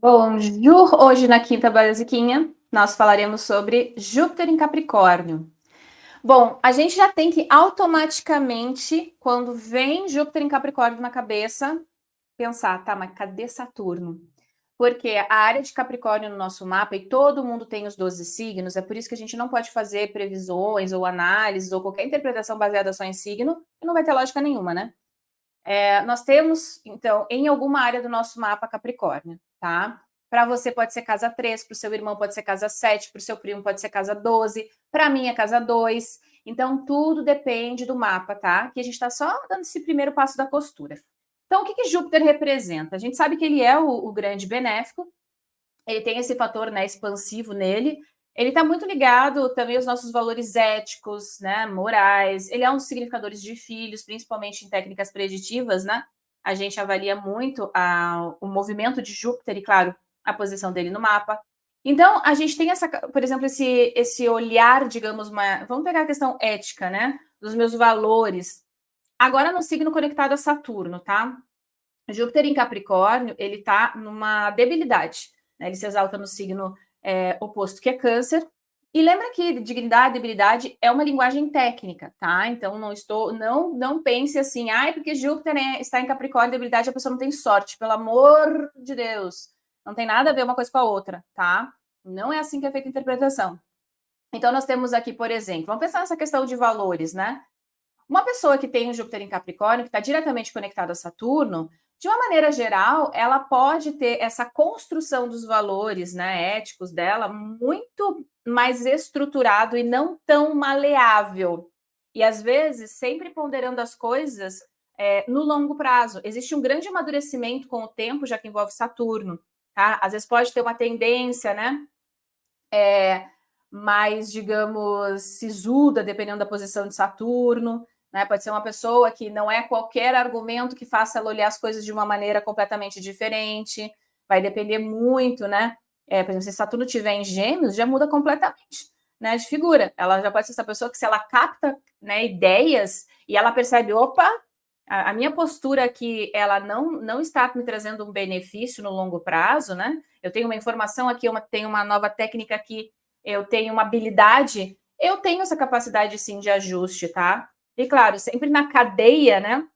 Bonjour! Hoje na quinta basiquinha nós falaremos sobre Júpiter em Capricórnio. Bom, a gente já tem que automaticamente, quando vem Júpiter em Capricórnio na cabeça, pensar, tá, mas cadê Saturno? Porque a área de Capricórnio no nosso mapa, e todo mundo tem os 12 signos, é por isso que a gente não pode fazer previsões ou análises ou qualquer interpretação baseada só em signo, que não vai ter lógica nenhuma, né? Nós temos, então, em alguma área do nosso mapa Capricórnio, tá? Para você pode ser casa 3, para o seu irmão pode ser casa 7, para o seu primo pode ser casa 12, para mim é casa 2. Então, tudo depende do mapa, tá? Que a gente está só dando esse primeiro passo da costura. Então, o que Júpiter representa? A gente sabe que ele é o grande benéfico, ele tem esse fator, né, expansivo nele. Ele está muito ligado também aos nossos valores éticos, né, morais. Ele é um dos significadores de filhos, principalmente em técnicas preditivas, né? A gente avalia muito o movimento de Júpiter e, claro, a posição dele no mapa. Então, a gente tem essa, por exemplo, esse olhar, digamos, vamos pegar a questão ética, né? Dos meus valores. Agora no signo conectado a Saturno, tá? Júpiter em Capricórnio, ele está numa debilidade, né? Ele se exalta no signo oposto, que é Câncer. E lembra que dignidade, debilidade é uma linguagem técnica, tá? Então não pense assim, porque Júpiter está em Capricórnio, debilidade, a pessoa não tem sorte, pelo amor de Deus. Não tem nada a ver uma coisa com a outra, tá? Não é assim que é feita a interpretação. Então nós temos aqui, por exemplo, vamos pensar nessa questão de valores, né? Uma pessoa que tem um Júpiter em Capricórnio, que está diretamente conectado a Saturno, de uma maneira geral, ela pode ter essa construção dos valores, né, éticos dela muito mais estruturado e não tão maleável. E às vezes, sempre ponderando as coisas no longo prazo. Existe um grande amadurecimento com o tempo, já que envolve Saturno. Tá? Às vezes pode ter uma tendência, né? Mais, digamos, sisuda, dependendo da posição de Saturno. Né? Pode ser uma pessoa que não é qualquer argumento que faça ela olhar as coisas de uma maneira completamente diferente. Vai depender muito, né? Por exemplo, se Saturno estiver em Gêmeos, já muda completamente, né, de figura. Ela já pode ser essa pessoa que, se ela capta, né, ideias e ela percebe, opa, a minha postura aqui, ela não está me trazendo um benefício no longo prazo, né? Eu tenho uma informação aqui, tenho uma nova técnica aqui, eu tenho uma habilidade, eu tenho essa capacidade, sim, de ajuste, tá? E, claro, sempre na cadeia, né,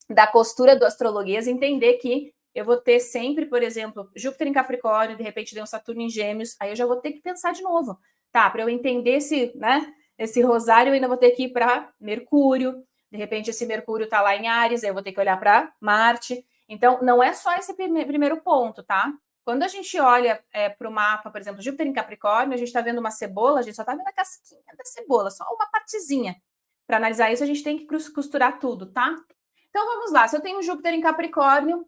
da costura do astrologuês, entender que eu vou ter sempre, por exemplo, Júpiter em Capricórnio, de repente deu um Saturno em Gêmeos, aí eu já vou ter que pensar de novo, tá? Para eu entender esse rosário, eu ainda vou ter que ir para Mercúrio, de repente esse Mercúrio está lá em Áries, aí eu vou ter que olhar para Marte. Então, não é só esse primeiro ponto, tá? Quando a gente olha para o mapa, por exemplo, Júpiter em Capricórnio, a gente está vendo uma cebola, a gente só está vendo a casquinha da cebola, só uma partezinha. Para analisar isso, a gente tem que costurar tudo, tá? Então vamos lá, se eu tenho um Júpiter em Capricórnio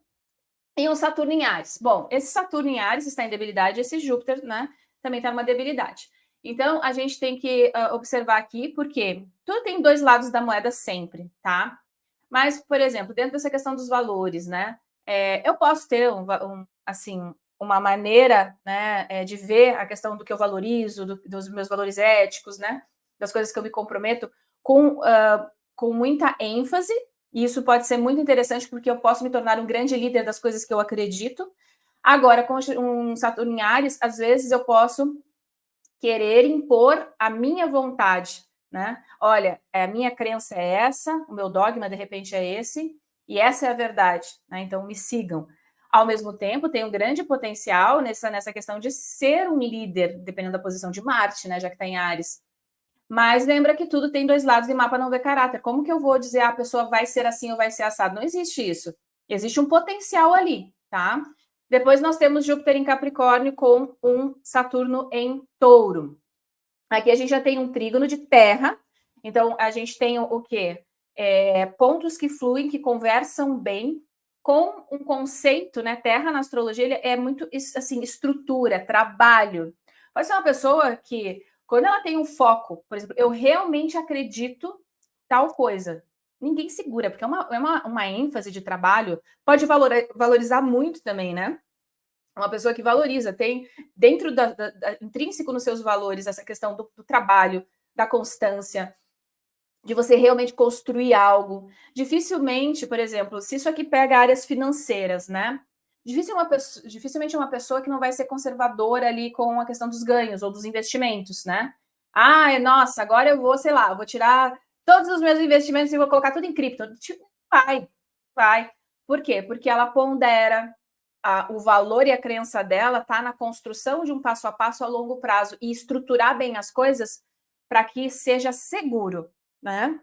e um Saturno em Áries. Bom, esse Saturno em Áries está em debilidade, esse Júpiter, né, também está numa debilidade. Então a gente tem que observar aqui, porque tudo tem dois lados da moeda sempre, tá? Mas, por exemplo, dentro dessa questão dos valores, né, eu posso ter assim, uma maneira, né, de ver a questão do que eu valorizo, dos meus valores éticos, né, das coisas que eu me comprometo com muita ênfase. E isso pode ser muito interessante, porque eu posso me tornar um grande líder das coisas que eu acredito. Agora, com um Saturno em Áries, às vezes eu posso querer impor a minha vontade, né? Olha, a minha crença é essa, o meu dogma, de repente, é esse, e essa é a verdade, né? Então, me sigam. Ao mesmo tempo, tem um grande potencial nessa questão de ser um líder, dependendo da posição de Marte, né? Já que está em Áries. Mas lembra que tudo tem dois lados e mapa não vê caráter. Como que eu vou dizer a pessoa vai ser assim ou vai ser assado? Não existe isso. Existe um potencial ali, tá? Depois nós temos Júpiter em Capricórnio com um Saturno em Touro. Aqui a gente já tem um trígono de terra. Então a gente tem o quê? Pontos que fluem, que conversam bem com um conceito, né? Terra na astrologia ele é muito assim, estrutura, trabalho. Pode ser uma pessoa que, quando ela tem um foco, por exemplo, eu realmente acredito tal coisa. Ninguém segura, porque é uma ênfase de trabalho, pode valorizar muito também, né? Uma pessoa que valoriza, tem dentro intrínseco nos seus valores essa questão do trabalho, da constância, de você realmente construir algo. Dificilmente, por exemplo, se isso aqui pega áreas financeiras, né? dificilmente é uma pessoa que não vai ser conservadora ali com a questão dos ganhos ou dos investimentos, né? Ah, nossa, agora eu vou, sei lá, vou tirar todos os meus investimentos e vou colocar tudo em cripto. Tipo, vai. Por quê? Porque ela pondera o valor e a crença dela está na construção de um passo a passo a longo prazo e estruturar bem as coisas para que seja seguro, né?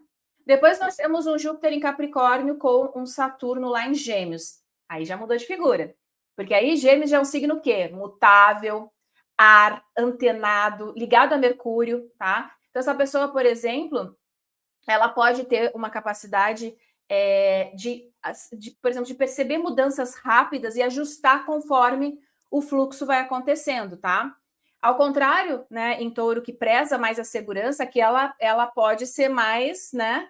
Depois nós temos um Júpiter em Capricórnio com um Saturno lá em Gêmeos. Aí já mudou de figura. Porque aí Gêmeos já é um signo o quê? Mutável, ar, antenado, ligado a Mercúrio, tá? Então, essa pessoa, por exemplo, ela pode ter uma capacidade por exemplo, de perceber mudanças rápidas e ajustar conforme o fluxo vai acontecendo, tá? Ao contrário, né, em Touro, que preza mais a segurança, que ela pode ser mais, né,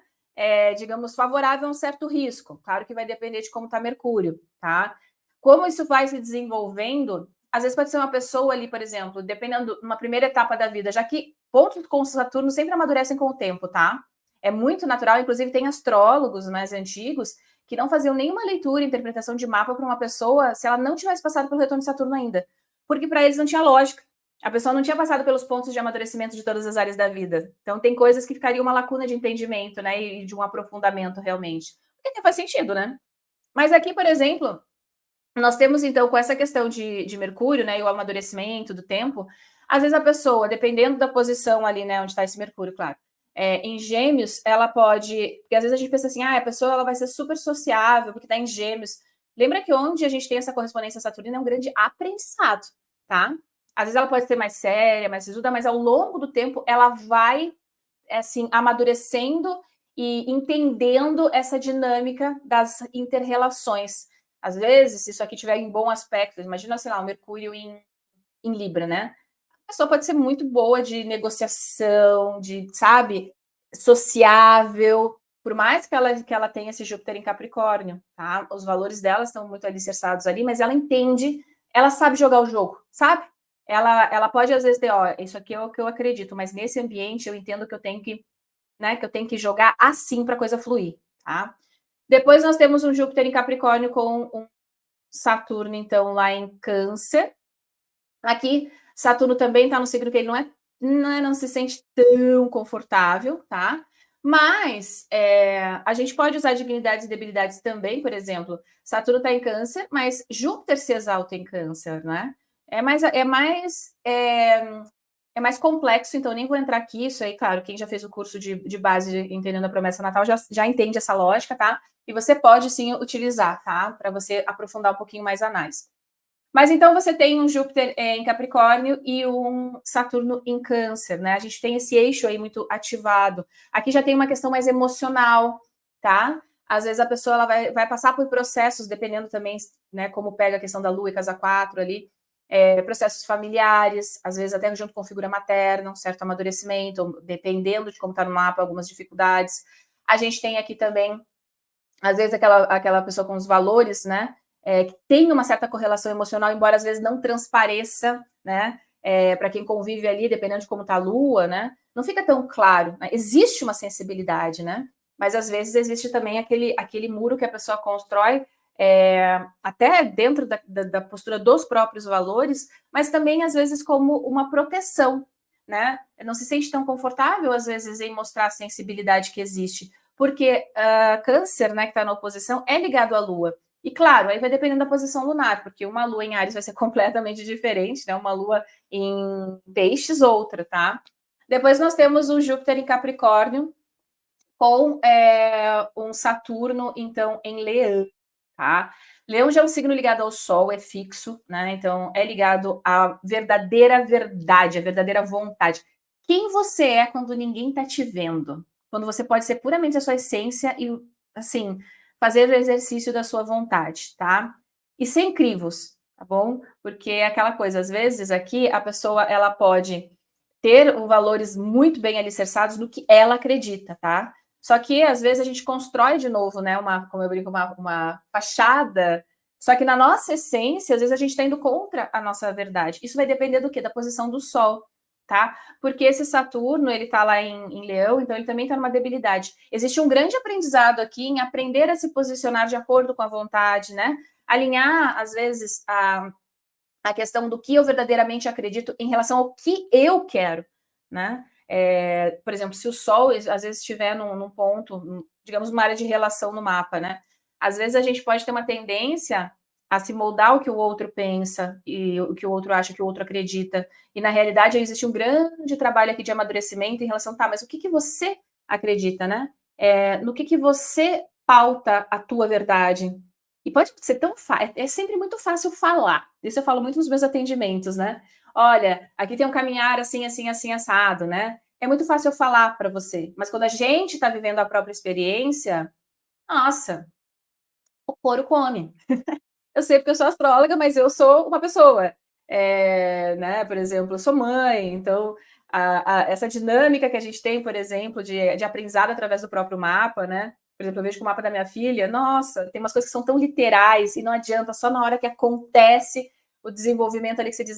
digamos, favorável a um certo risco. Claro que vai depender de como está Mercúrio, tá? Como isso vai se desenvolvendo, às vezes pode ser uma pessoa ali, por exemplo, dependendo de uma primeira etapa da vida, já que pontos com Saturno sempre amadurecem com o tempo, tá? É muito natural, inclusive tem astrólogos mais antigos que não faziam nenhuma leitura, interpretação de mapa para uma pessoa se ela não tivesse passado pelo retorno de Saturno ainda, porque para eles não tinha lógica. A pessoa não tinha passado pelos pontos de amadurecimento de todas as áreas da vida. Então tem coisas que ficariam uma lacuna de entendimento, né, e de um aprofundamento realmente. Porque faz sentido, né? Mas aqui, por exemplo, nós temos então com essa questão de Mercúrio, né, e o amadurecimento do tempo, às vezes a pessoa, dependendo da posição ali, né, onde está esse Mercúrio, claro, em Gêmeos, ela pode, porque às vezes a gente pensa assim, a pessoa ela vai ser super sociável porque está em Gêmeos. Lembra que onde a gente tem essa correspondência saturnina é um grande aprendizado, tá? Às vezes ela pode ser mais séria, mais sisuda, mas ao longo do tempo ela vai, assim, amadurecendo e entendendo essa dinâmica das inter-relações. Às vezes, se isso aqui tiver em bom aspecto, imagina, sei lá, o Mercúrio em Libra, né? A pessoa pode ser muito boa de negociação, de, sabe, sociável, por mais que ela tenha esse Júpiter em Capricórnio, tá? Os valores dela estão muito alicerçados ali, mas ela entende, ela sabe jogar o jogo, sabe? Ela pode, às vezes, ter, ó, isso aqui é o que eu acredito, mas nesse ambiente eu entendo que eu tenho que, né, que eu tenho que jogar assim para a coisa fluir, tá? Depois nós temos um Júpiter em Capricórnio com um Saturno, então, lá em Câncer. Aqui, Saturno também está no signo que ele não se sente tão confortável, tá? Mas a gente pode usar dignidades e debilidades também, por exemplo, Saturno está em Câncer, mas Júpiter se exalta em Câncer, né? É mais complexo, então nem vou entrar aqui. Isso aí, claro, quem já fez o curso de base de Entendendo a Promessa Natal já entende essa lógica, tá? E você pode sim utilizar, tá? Para você aprofundar um pouquinho mais a análise. Mas então você tem um Júpiter em Capricórnio e um Saturno em Câncer, né? A gente tem esse eixo aí muito ativado. Aqui já tem uma questão mais emocional, tá? Às vezes a pessoa ela vai passar por processos, dependendo também, né, como pega a questão da Lua e Casa 4 ali, processos familiares, às vezes até junto com figura materna, um certo amadurecimento, dependendo de como está no mapa, algumas dificuldades. A gente tem aqui também, às vezes, aquela pessoa com os valores, né? Que tem uma certa correlação emocional, embora às vezes não transpareça, né? Para quem convive ali, dependendo de como está a Lua, né? Não fica tão claro. Né? Existe uma sensibilidade, né? Mas às vezes existe também aquele muro que a pessoa constrói, até dentro da postura dos próprios valores, mas também às vezes como uma proteção, né? Não se sente tão confortável às vezes em mostrar a sensibilidade que existe, porque Câncer, né, que está na oposição, é ligado à Lua. E claro, aí vai dependendo da posição lunar, porque uma lua em Áries vai ser completamente diferente, né? Uma lua em Peixes, outra, tá? Depois nós temos o Júpiter em Capricórnio com um Saturno, então, em Leão, tá? Leão já é um signo ligado ao Sol, é fixo, né? Então, é ligado à verdadeira verdade, à verdadeira vontade. Quem você é quando ninguém tá te vendo? Quando você pode ser puramente a sua essência e, assim, fazer o exercício da sua vontade, tá? E sem crivos, tá bom? Porque é aquela coisa, às vezes aqui a pessoa ela pode ter valores muito bem alicerçados no que ela acredita, tá? Só que às vezes a gente constrói de novo, né? Como eu brinco, uma fachada. Só que na nossa essência, às vezes a gente está indo contra a nossa verdade. Isso vai depender do quê? Da posição do Sol, tá? Porque esse Saturno, ele tá lá em Leão, então ele também tá numa debilidade. Existe um grande aprendizado aqui em aprender a se posicionar de acordo com a vontade, né? alinhar, às vezes, a questão do que eu verdadeiramente acredito em relação ao que eu quero, né? Por exemplo, se o Sol, às vezes, estiver num ponto, digamos, uma área de relação no mapa, né? Às vezes a gente pode ter uma tendência a se moldar ao que o outro pensa e o que o outro acha, o que o outro acredita. E, na realidade, existe um grande trabalho aqui de amadurecimento em relação, tá, mas o que você acredita, né? No que você pauta a tua verdade? E pode ser tão fácil, é sempre muito fácil falar. Isso eu falo muito nos meus atendimentos, né? Olha, aqui tem um caminhar assim, assim, assim, assado, né? É muito fácil eu falar para você, mas quando a gente está vivendo a própria experiência, nossa, o couro come. Eu sei porque eu sou astróloga, mas eu sou uma pessoa, né? Por exemplo, eu sou mãe, então essa dinâmica que a gente tem, por exemplo, de aprendizado através do próprio mapa, né? Por exemplo, eu vejo que o mapa da minha filha, nossa, tem umas coisas que são tão literais e não adianta, só na hora que acontece o desenvolvimento ali que você diz,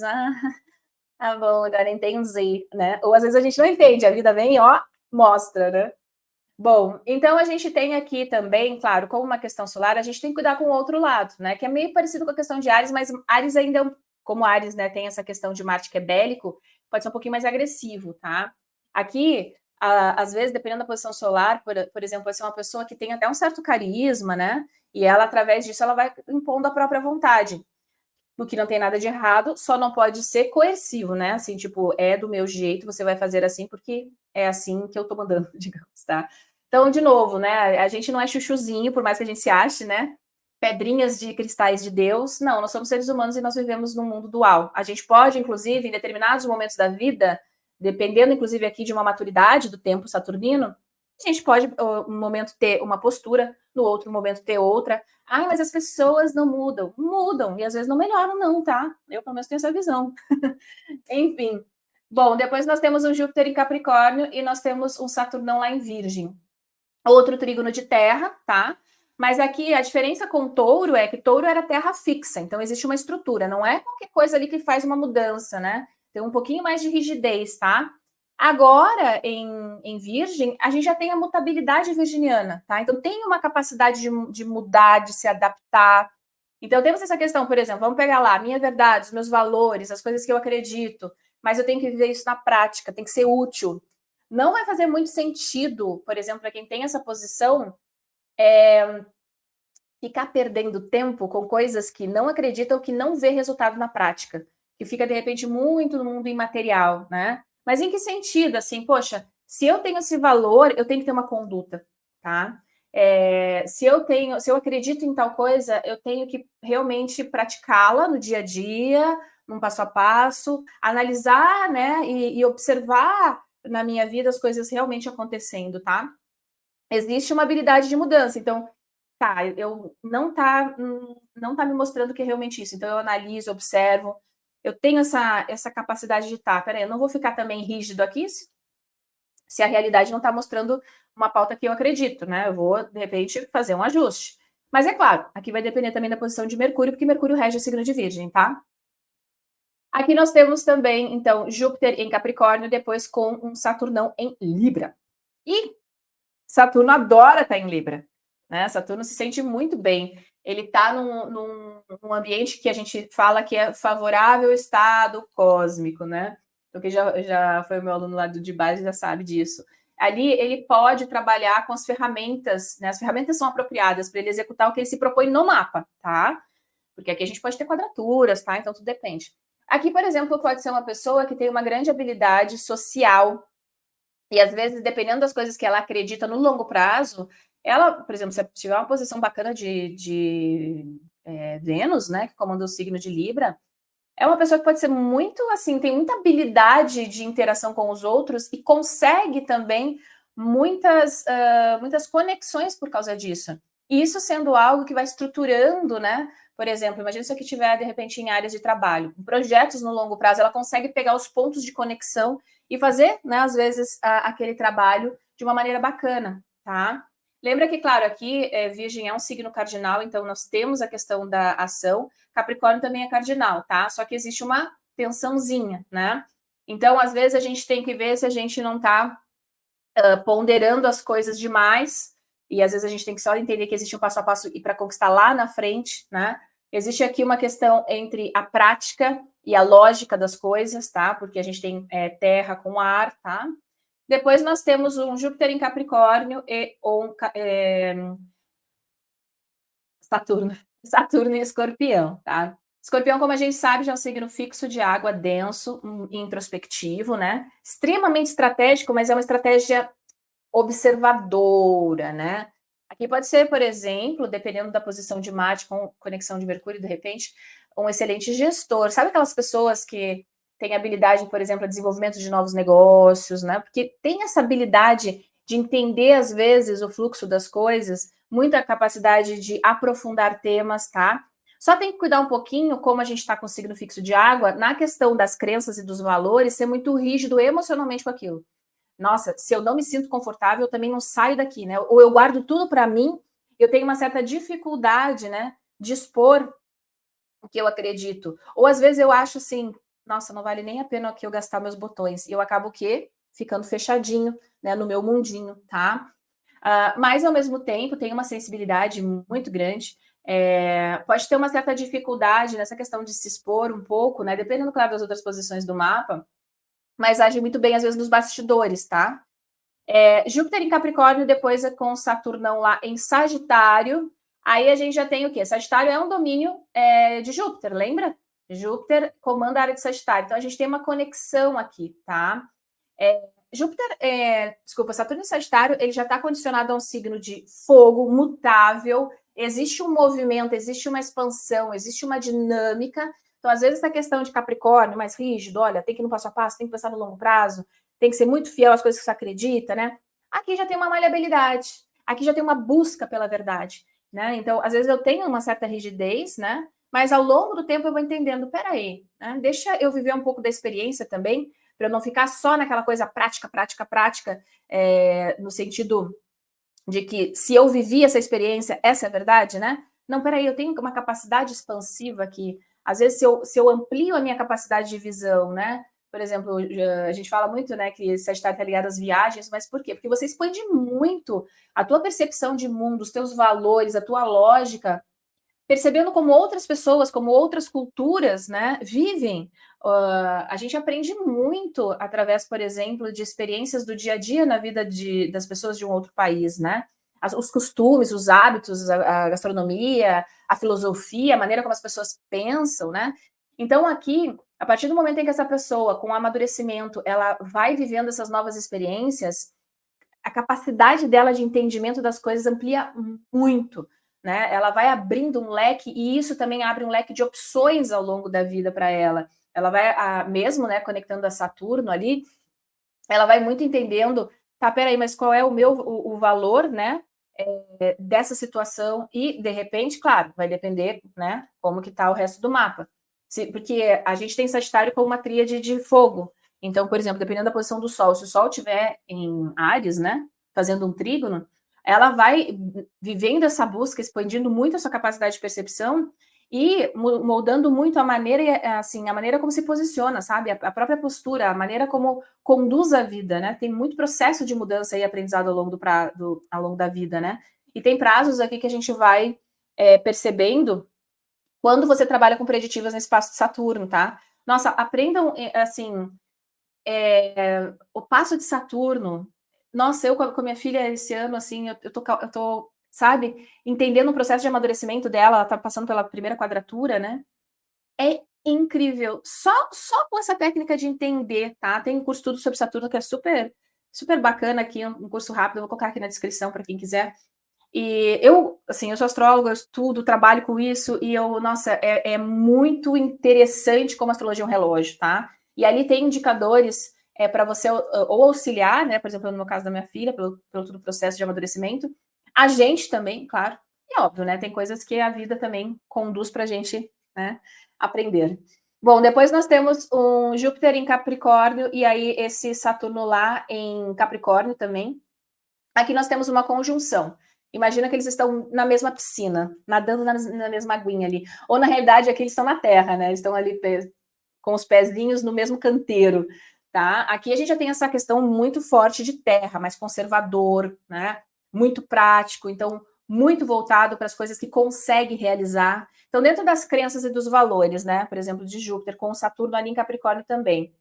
tá bom, agora entendi, né? Ou às vezes a gente não entende, a vida vem, ó, mostra, né? Bom, então a gente tem aqui também, claro, como uma questão solar, a gente tem que cuidar com o outro lado, né? Que é meio parecido com a questão de Áries, mas Áries ainda, como Áries, né, tem essa questão de Marte que é bélico, pode ser um pouquinho mais agressivo, tá? Aqui, às vezes, dependendo da posição solar, por exemplo, pode ser uma pessoa que tem até um certo carisma, né? E ela, através disso, ela vai impondo a própria vontade. O que não tem nada de errado, só não pode ser coercivo, né? Assim, tipo, é do meu jeito, você vai fazer assim porque é assim que eu tô mandando, digamos, tá? Então, de novo, né? A gente não é chuchuzinho, por mais que a gente se ache, né? Pedrinhas de cristais de Deus. Não, nós somos seres humanos e nós vivemos num mundo dual. A gente pode, inclusive, em determinados momentos da vida, dependendo, inclusive, aqui de uma maturidade do tempo saturnino, a gente pode, um momento, ter uma postura, no outro momento, ter outra. Ai, mas as pessoas não mudam. Mudam, e às vezes não melhoram, não, tá? Eu, pelo menos, tenho essa visão. Enfim. Bom, depois nós temos um Júpiter em Capricórnio e nós temos um Saturnão lá em Virgem. Outro trígono de terra, tá? Mas aqui a diferença com Touro é que Touro era terra fixa, então existe uma estrutura, não é qualquer coisa ali que faz uma mudança, né? Tem um pouquinho mais de rigidez, tá? Agora, em Virgem, a gente já tem a mutabilidade virginiana, tá? Então tem uma capacidade de mudar, de se adaptar. Então temos essa questão, por exemplo, vamos pegar lá, minha verdade, os meus valores, as coisas que eu acredito, mas eu tenho que viver isso na prática, tem que ser útil. Não vai fazer muito sentido, por exemplo, para quem tem essa posição, ficar perdendo tempo com coisas que não acredita ou que não vê resultado na prática, que fica, de repente, muito no mundo imaterial, né? Mas em que sentido? Assim, poxa, se eu tenho esse valor, eu tenho que ter uma conduta, tá? Se eu acredito em tal coisa, eu tenho que realmente praticá-la no dia a dia, num passo a passo, analisar, né, e observar na minha vida as coisas realmente acontecendo, tá? Existe uma habilidade de mudança, então tá, eu não tá me mostrando que é realmente isso. Então eu analiso, observo, eu tenho essa capacidade de estar, peraí, eu não vou ficar também rígido aqui se a realidade não está mostrando uma pauta que eu acredito, né? Eu vou, de repente, fazer um ajuste. Mas é claro, aqui vai depender também da posição de Mercúrio, porque Mercúrio rege o signo de Virgem, tá? Aqui nós temos também, então, Júpiter em Capricórnio, depois com um Saturnão em Libra. E Saturno adora estar em Libra, né? Saturno se sente muito bem. Ele está num ambiente que a gente fala que é favorável ao estado cósmico, né? Então, quem já foi o meu aluno lá de base já sabe disso. Ali ele pode trabalhar com as ferramentas, né? As ferramentas são apropriadas para ele executar o que ele se propõe no mapa, tá? Porque aqui a gente pode ter quadraturas, tá? Então tudo depende. Aqui, por exemplo, pode ser uma pessoa que tem uma grande habilidade social, e às vezes, dependendo das coisas que ela acredita no longo prazo, ela, por exemplo, se tiver uma posição bacana de Vênus, né, que comanda o signo de Libra, é uma pessoa que pode ser muito assim, tem muita habilidade de interação com os outros e consegue também muitas conexões por causa disso. E isso sendo algo que vai estruturando, né? Por exemplo, imagina se aqui tiver, de repente, em áreas de trabalho, em projetos no longo prazo, ela consegue pegar os pontos de conexão e fazer, né, às vezes, aquele trabalho de uma maneira bacana, tá? Lembra que, claro, aqui Virgem é um signo cardinal, então nós temos a questão da ação, Capricórnio também é cardinal, tá? Só que existe uma tensãozinha, né? Então, às vezes, a gente tem que ver se a gente não tá ponderando as coisas demais, e às vezes a gente tem que só entender que existe um passo a passo e para conquistar lá na frente, né? Existe aqui uma questão entre a prática e a lógica das coisas, tá? Porque a gente tem terra com ar, tá? Depois nós temos um Júpiter em Capricórnio e Saturno em Escorpião, tá? Escorpião, como a gente sabe, já é um signo fixo de água, denso, introspectivo, né? Extremamente estratégico, mas é uma estratégia observadora, né? Aqui pode ser, por exemplo, dependendo da posição de Marte com conexão de Mercúrio, de repente, um excelente gestor. Sabe aquelas pessoas que têm habilidade, por exemplo, a desenvolvimento de novos negócios, né? Porque tem essa habilidade de entender, às vezes, o fluxo das coisas, muita capacidade de aprofundar temas, tá? Só tem que cuidar um pouquinho, como a gente está com o signo fixo de água, na questão das crenças e dos valores, ser muito rígido emocionalmente com aquilo. Nossa, se eu não me sinto confortável, eu também não saio daqui, né? Ou eu guardo tudo para mim, eu tenho uma certa dificuldade, né, de expor o que eu acredito. Ou às vezes eu acho assim, nossa, não vale nem a pena aqui eu gastar meus botões. E eu acabo o quê? Ficando fechadinho, né, no meu mundinho, tá? Mas ao mesmo tempo tem uma sensibilidade muito grande. Pode ter uma certa dificuldade nessa questão de se expor um pouco, né? Dependendo, claro, das outras posições do mapa, mas age muito bem, às vezes, nos bastidores, tá? Júpiter em Capricórnio, depois é com Saturnão lá em Sagitário. Aí a gente já tem o quê? Sagitário é um domínio de Júpiter, lembra? Júpiter comanda a área de Sagitário. Então a gente tem uma conexão aqui, tá? Saturno em Sagitário, ele já está condicionado a um signo de fogo, mutável. Existe um movimento, existe uma expansão, existe uma dinâmica. Então, às vezes, essa questão de Capricórnio, mais rígido, olha, tem que ir no passo a passo, tem que pensar no longo prazo, tem que ser muito fiel às coisas que você acredita, né? Aqui já tem uma maleabilidade, aqui já tem uma busca pela verdade, né? Então, às vezes eu tenho uma certa rigidez, né? Mas ao longo do tempo eu vou entendendo, peraí, né? Deixa eu viver um pouco da experiência também, para eu não ficar só naquela coisa prática, no sentido de que se eu vivi essa experiência, essa é a verdade, né? Não, peraí, eu tenho uma capacidade expansiva aqui. Às vezes, se eu amplio a minha capacidade de visão, né? Por exemplo, a gente fala muito, né, que Sagitário está ligado às viagens, mas por quê? Porque você expande muito a tua percepção de mundo, os teus valores, a tua lógica, percebendo como outras pessoas, como outras culturas, né, vivem. A gente aprende muito através, por exemplo, de experiências do dia a dia na vida das pessoas de um outro país, né? Os costumes, os hábitos, a gastronomia, a filosofia, a maneira como as pessoas pensam, né? Então, aqui, a partir do momento em que essa pessoa, com o amadurecimento, ela vai vivendo essas novas experiências, a capacidade dela de entendimento das coisas amplia muito, né? Ela vai abrindo um leque e isso também abre um leque de opções ao longo da vida para ela. Ela vai, mesmo, né, conectando a Saturno ali, ela vai muito entendendo, tá, peraí, mas qual é o valor, né, dessa situação e, de repente, claro, vai depender, né, como que tá o resto do mapa. Porque a gente tem Sagitário como uma tríade de fogo, então, por exemplo, dependendo da posição do Sol, se o Sol estiver em Áries, né, fazendo um trígono, ela vai vivendo essa busca, expandindo muito a sua capacidade de percepção e moldando muito a maneira, assim, a maneira como se posiciona, sabe? A própria postura, a maneira como conduz a vida, né? Tem muito processo de mudança e aprendizado ao longo da vida, né? E tem prazos aqui que a gente vai percebendo quando você trabalha com preditivas nesse passo de Saturno, tá? Nossa, aprendam, assim, o passo de Saturno. Nossa, eu com a minha filha esse ano, assim, eu tô, sabe, entendendo o processo de amadurecimento dela, ela tá passando pela primeira quadratura, né? É incrível. Só com essa técnica de entender, tá? Tem um curso tudo sobre Saturno que é super, super bacana aqui, um curso rápido, eu vou colocar aqui na descrição para quem quiser. E eu, assim, eu sou astróloga, eu estudo, trabalho com isso, e nossa, é muito interessante como a astrologia é um relógio, tá? E ali tem indicadores para você ou auxiliar, né? Por exemplo, no meu caso da minha filha, pelo todo o processo de amadurecimento. A gente também, claro. E óbvio, né? Tem coisas que a vida também conduz pra gente, né, aprender. Bom, depois nós temos um Júpiter em Capricórnio, e aí esse Saturno lá em Capricórnio também. Aqui nós temos uma conjunção. Imagina que eles estão na mesma piscina, nadando na mesma aguinha ali. Ou, na realidade, aqui eles estão na terra, né? Eles estão ali com os pezinhos no mesmo canteiro, tá? Aqui a gente já tem essa questão muito forte de terra, mais conservador, né? Muito prático. Então, muito voltado para as coisas que consegue realizar. Então, dentro das crenças e dos valores, né? Por exemplo, de Júpiter, com o Saturno ali em Capricórnio também.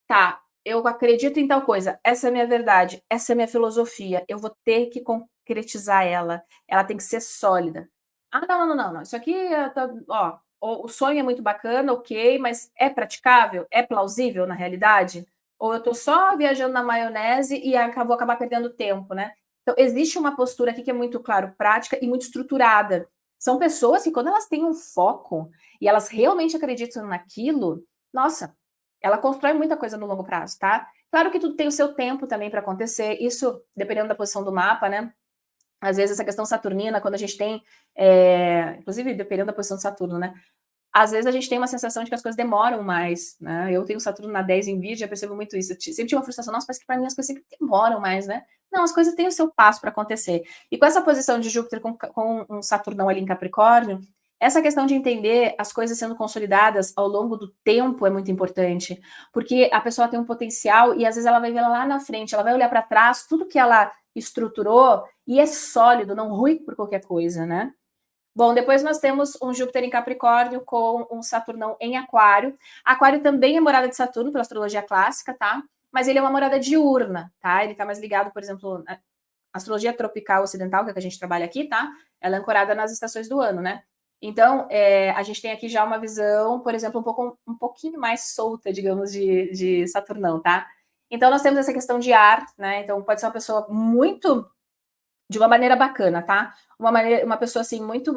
Tá, eu acredito em tal coisa, essa é a minha verdade, essa é a minha filosofia, eu vou ter que concretizar ela tem que ser sólida. Ah, não, não, não, não, isso aqui, ó, o sonho é muito bacana, ok, mas é praticável? É plausível na realidade? Ou eu tô só viajando na maionese e vou acabar perdendo tempo, né? Então, existe uma postura aqui que é muito, claro, prática e muito estruturada. São pessoas que, quando elas têm um foco e elas realmente acreditam naquilo, nossa, ela constrói muita coisa no longo prazo, tá? Claro que tudo tem o seu tempo também para acontecer, isso dependendo da posição do mapa, né? Às vezes essa questão saturnina, quando a gente tem, inclusive dependendo da posição de Saturno, né? Às vezes a gente tem uma sensação de que as coisas demoram mais, né? Eu tenho Saturno na 10 em Virgem, já percebo muito isso. Eu sempre tive uma frustração, nossa, parece que para mim as coisas sempre demoram mais, né? Não, as coisas têm o seu passo para acontecer. E com essa posição de Júpiter com um Saturnão ali em Capricórnio, essa questão de entender as coisas sendo consolidadas ao longo do tempo é muito importante, porque a pessoa tem um potencial e às vezes ela vai ver lá na frente, ela vai olhar para trás, tudo que ela estruturou e é sólido, não rui por qualquer coisa, né? Bom, depois nós temos um Júpiter em Capricórnio com um Saturnão em Aquário. Aquário também é morada de Saturno pela astrologia clássica, tá? Mas ele é uma morada diurna, tá? Ele tá mais ligado, por exemplo, à astrologia tropical ocidental, que é a que a gente trabalha aqui, tá? Ela é ancorada nas estações do ano, né? Então, a gente tem aqui já uma visão, por exemplo, um pouquinho mais solta, digamos, de Saturnão, tá? Então, nós temos essa questão de ar, né? Então, pode ser uma pessoa muito de uma maneira bacana, tá? Uma pessoa assim muito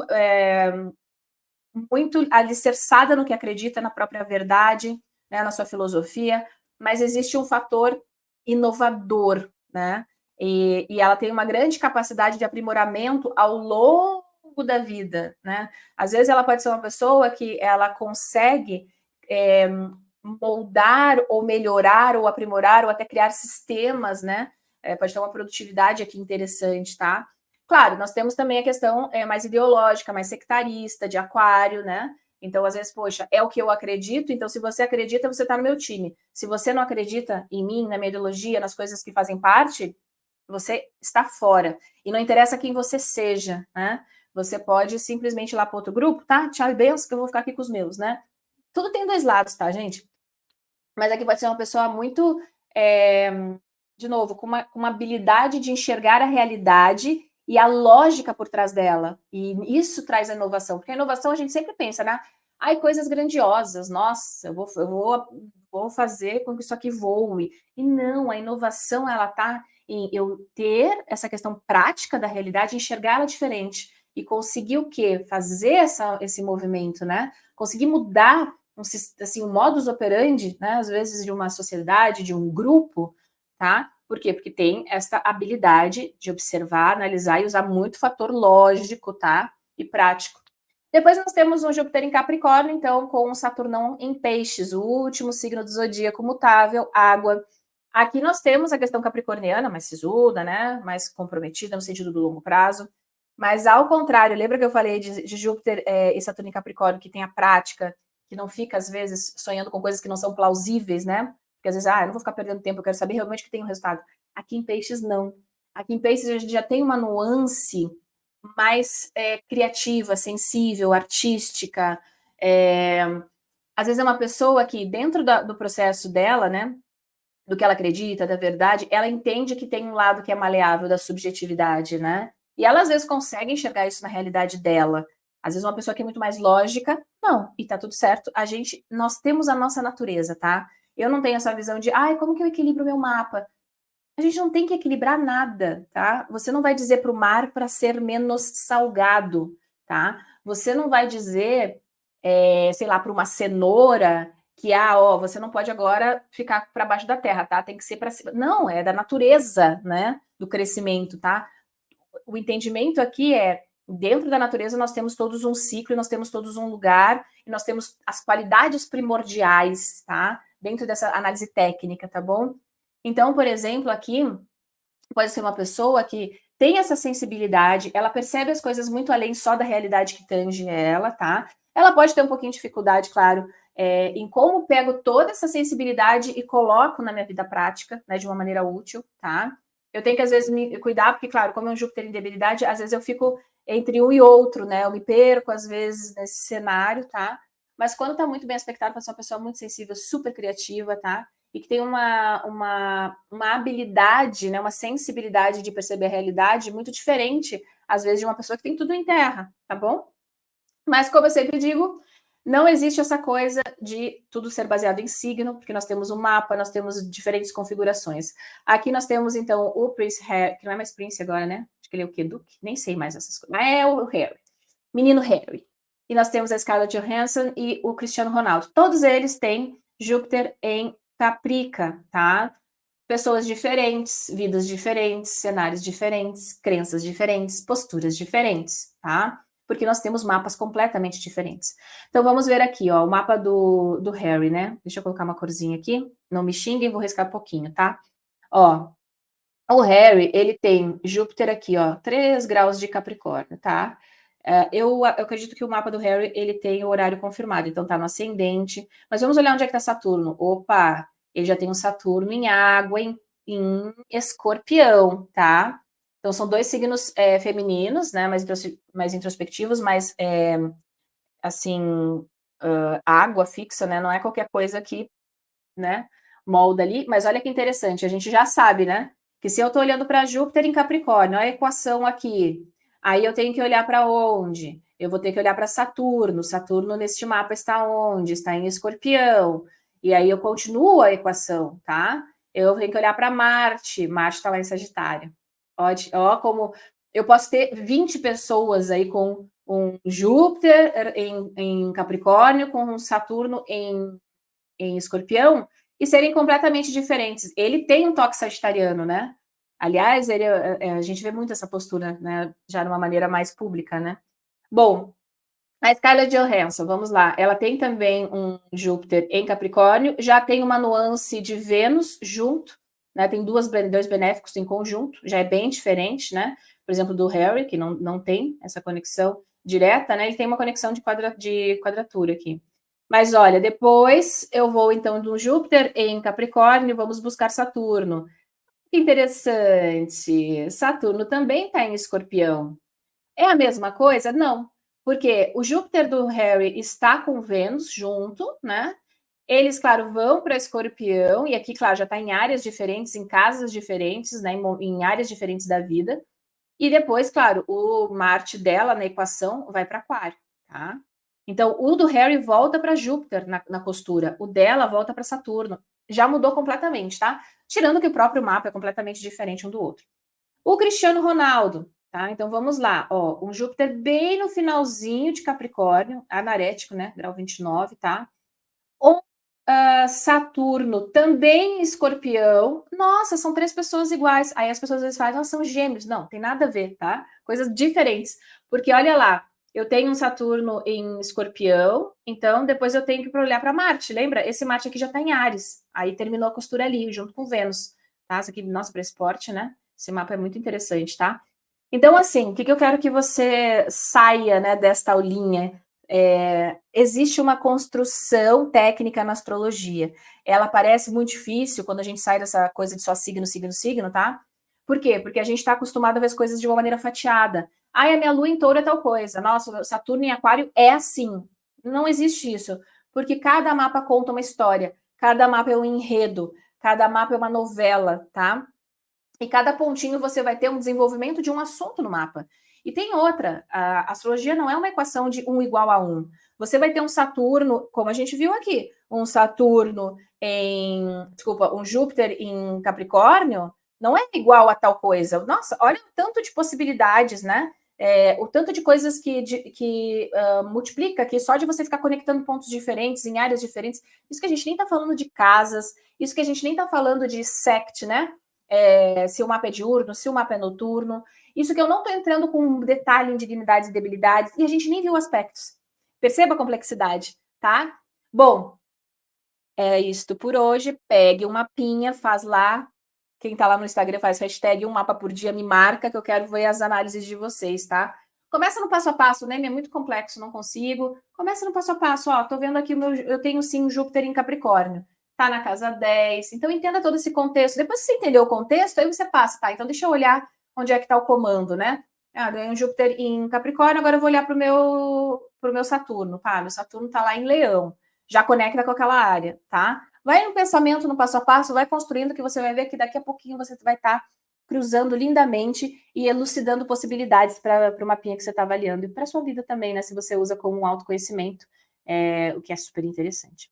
alicerçada no que acredita, na própria verdade, né, na sua filosofia, mas existe um fator inovador, né? E ela tem uma grande capacidade de aprimoramento ao longo da vida, né? Às vezes ela pode ser uma pessoa que ela consegue moldar ou melhorar ou aprimorar ou até criar sistemas, né? Pode ter uma produtividade aqui interessante, tá? Claro, nós temos também a questão mais ideológica, mais sectarista, de Aquário, né? Então, às vezes, poxa, é o que eu acredito, então se você acredita, você está no meu time. Se você não acredita em mim, na minha ideologia, nas coisas que fazem parte, você está fora. E não interessa quem você seja, né? Você pode simplesmente ir lá para outro grupo, tá? Tchau e benção, que eu vou ficar aqui com os meus, né? Tudo tem dois lados, tá, gente? Mas aqui pode ser uma pessoa muito, de novo, com uma habilidade de enxergar a realidade e a lógica por trás dela. E isso traz a inovação, porque a inovação a gente sempre pensa, né? Ai, coisas grandiosas, nossa, eu vou fazer com que isso aqui voe. E não, a inovação, ela está em eu ter essa questão prática da realidade, enxergá-la diferente e conseguir o quê? Fazer esse movimento, né? Conseguir mudar assim, um modus operandi, né, às vezes de uma sociedade, de um grupo, tá? Por quê? Porque tem esta habilidade de observar, analisar e usar muito fator lógico, tá? E prático. Depois nós temos um Júpiter em Capricórnio, então, com um Saturnão em Peixes, o último signo do zodíaco mutável, água. Aqui nós temos a questão capricorniana, mais sisuda, né? Mais comprometida no sentido do longo prazo. Mas ao contrário, lembra que eu falei de Júpiter e Saturno em Capricórnio, que tem a prática, que não fica, às vezes, sonhando com coisas que não são plausíveis, né? Porque às vezes, eu não vou ficar perdendo tempo, eu quero saber realmente que tem um resultado. Aqui em Peixes, não. Aqui em Peixes, a gente já tem uma nuance mais criativa, sensível, artística. Às vezes é uma pessoa que, dentro do processo dela, né? Do que ela acredita, da verdade, ela entende que tem um lado que é maleável da subjetividade, né? E ela às vezes consegue enxergar isso na realidade dela. Às vezes uma pessoa que é muito mais lógica, não, e tá tudo certo. Nós temos a nossa natureza, tá? Eu não tenho essa visão de, ai, como que eu equilibro o meu mapa? A gente não tem que equilibrar nada, tá? Você não vai dizer para o mar para ser menos salgado, tá? Você não vai dizer, sei lá, para uma cenoura que, você não pode agora ficar para baixo da terra, tá? Tem que ser para cima. Não, é da natureza, né? Do crescimento, tá? O entendimento aqui é, dentro da natureza nós temos todos um ciclo, nós temos todos um lugar, e nós temos as qualidades primordiais, tá? Dentro dessa análise técnica, tá bom? Então, por exemplo, aqui pode ser uma pessoa que tem essa sensibilidade, ela percebe as coisas muito além só da realidade que tange ela, tá? Ela pode ter um pouquinho de dificuldade, claro, em como pego toda essa sensibilidade e coloco na minha vida prática, né, de uma maneira útil, tá? eu tenho que, às vezes, me cuidar, porque, claro, como é um Júpiter em debilidade, às vezes eu fico entre um e outro, né? Eu me perco, às vezes, nesse cenário, tá? Mas quando tá muito bem aspectado, você é uma pessoa muito sensível, super criativa, tá? E que tem uma habilidade, né? Uma sensibilidade de perceber a realidade muito diferente, às vezes, de uma pessoa que tem tudo em terra, tá bom? Mas, como eu sempre digo, não existe essa coisa de tudo ser baseado em signo, porque nós temos um mapa, nós temos diferentes configurações. Aqui nós temos, então, o Prince Harry, que não é mais Prince agora, né? Acho que ele é o quê? Duque? Nem sei mais essas coisas. Mas é o Harry. Menino Harry. E nós temos a Scarlett Johansson e o Cristiano Ronaldo. Todos eles têm Júpiter em Caprica, tá? Pessoas diferentes, vidas diferentes, cenários diferentes, crenças diferentes, posturas diferentes, tá? Porque nós temos mapas completamente diferentes. Então vamos ver aqui, ó, o mapa do Harry, né? Deixa eu colocar uma corzinha aqui. Não me xinguem, vou riscar um pouquinho, tá? Ó, o Harry, ele tem Júpiter aqui, ó, 3 graus de Capricórnio, tá? Eu acredito que o mapa do Harry, ele tem o horário confirmado, então tá no ascendente. Mas vamos olhar onde é que tá Saturno. Opa, ele já tem um Saturno em água, em Escorpião, tá? Então são 2 signos femininos, né, mais introspectivos, mais, assim, água fixa, né, não é qualquer coisa que, né, molda ali. Mas olha que interessante, a gente já sabe, né, que se eu estou olhando para Júpiter em Capricórnio, olha a equação aqui, aí eu tenho que olhar para onde? Eu vou ter que olhar para Saturno. Saturno neste mapa está onde? Está em Escorpião. E aí eu continuo a equação, tá? Eu tenho que olhar para Marte. Marte está lá em Sagitário. Ó, como eu posso ter 20 pessoas aí com um Júpiter em Capricórnio, com um Saturno em Escorpião, e serem completamente diferentes. Ele tem um toque sagitariano, né? Aliás, a gente vê muito essa postura, né? Já de uma maneira mais pública, né? Bom, a Scarlett Johansson, vamos lá. Ela tem também um Júpiter em Capricórnio, já tem uma nuance de Vênus junto, né? Tem dois benéficos em conjunto, já é bem diferente, né? Por exemplo, do Harry, que não tem essa conexão direta, né? Ele tem uma conexão de quadratura aqui. Mas olha, depois eu vou então do Júpiter em Capricórnio, vamos buscar Saturno. Que interessante. Saturno também está em Escorpião. É a mesma coisa? Não, porque o Júpiter do Harry está com Vênus junto, né? Eles, claro, vão para Escorpião, e aqui, claro, já está em áreas diferentes, em casas diferentes, né? Em áreas diferentes da vida. E depois, claro, o Marte dela na equação vai para Aquário, tá? Então, o do Harry volta para Júpiter na costura, o dela volta para Saturno. Já mudou completamente, tá? Tirando que o próprio mapa é completamente diferente um do outro. O Cristiano Ronaldo, tá? Então vamos lá, ó, um Júpiter bem no finalzinho de Capricórnio, anarético, né? Grau 29, tá? Saturno também em Escorpião. Nossa, são 3 pessoas iguais. Aí as pessoas às vezes falam, ah, são gêmeos. Não, tem nada a ver, tá? Coisas diferentes. Porque olha lá, eu tenho um Saturno em Escorpião, então depois eu tenho que olhar para Marte. Lembra? Esse Marte aqui já está em Áries. Aí terminou a costura ali, junto com Vênus. Tá? Isso aqui, nossa, para esporte, né? Esse mapa é muito interessante, tá? Então, assim, o que eu quero que você saia, né, desta aulinha? Existe uma construção técnica na astrologia. Ela parece muito difícil quando a gente sai dessa coisa de só signo, signo, signo, tá? Por quê? Porque a gente está acostumado a ver as coisas de uma maneira fatiada. Ai, a minha lua em touro é tal coisa. Nossa, Saturno em aquário é assim. Não existe isso. Porque cada mapa conta uma história. Cada mapa é um enredo. Cada mapa é uma novela, tá? E cada pontinho você vai ter um desenvolvimento de um assunto no mapa. E tem outra, a astrologia não é uma equação de 1 igual a 1. Você vai ter um Saturno, como a gente viu aqui, um Saturno um Júpiter em Capricórnio, não é igual a tal coisa. Nossa, olha o tanto de possibilidades, né? O tanto de coisas que multiplica aqui só de você ficar conectando pontos diferentes, em áreas diferentes. Isso que a gente nem está falando de casas, isso que a gente nem está falando de sect, né? Se o mapa é diurno, se o mapa é noturno. Isso que eu não estou entrando com detalhe em dignidades e debilidades, e a gente nem viu aspectos. Perceba a complexidade, tá? Bom, é isto por hoje. Pegue um mapinha, faz lá. Quem tá lá no Instagram faz hashtag um mapa por dia, me marca, que eu quero ver as análises de vocês, tá? Começa no passo a passo, né? É muito complexo, não consigo. Começa no passo a passo, ó. Tô vendo aqui, eu tenho sim um Júpiter em Capricórnio. está na casa 10. Então, entenda todo esse contexto. Depois que você entendeu o contexto, aí você passa, tá? Então, deixa eu olhar onde é que está o comando, né? Ganhei um Júpiter em Capricórnio, agora eu vou olhar para o meu Saturno. Meu Saturno está lá em Leão. Já conecta com aquela área, tá? Vai no pensamento, no passo a passo, vai construindo, que você vai ver que daqui a pouquinho você vai estar cruzando lindamente e elucidando possibilidades para o mapinha que você está avaliando. E para a sua vida também, né? Se você usa como um autoconhecimento, o que é super interessante.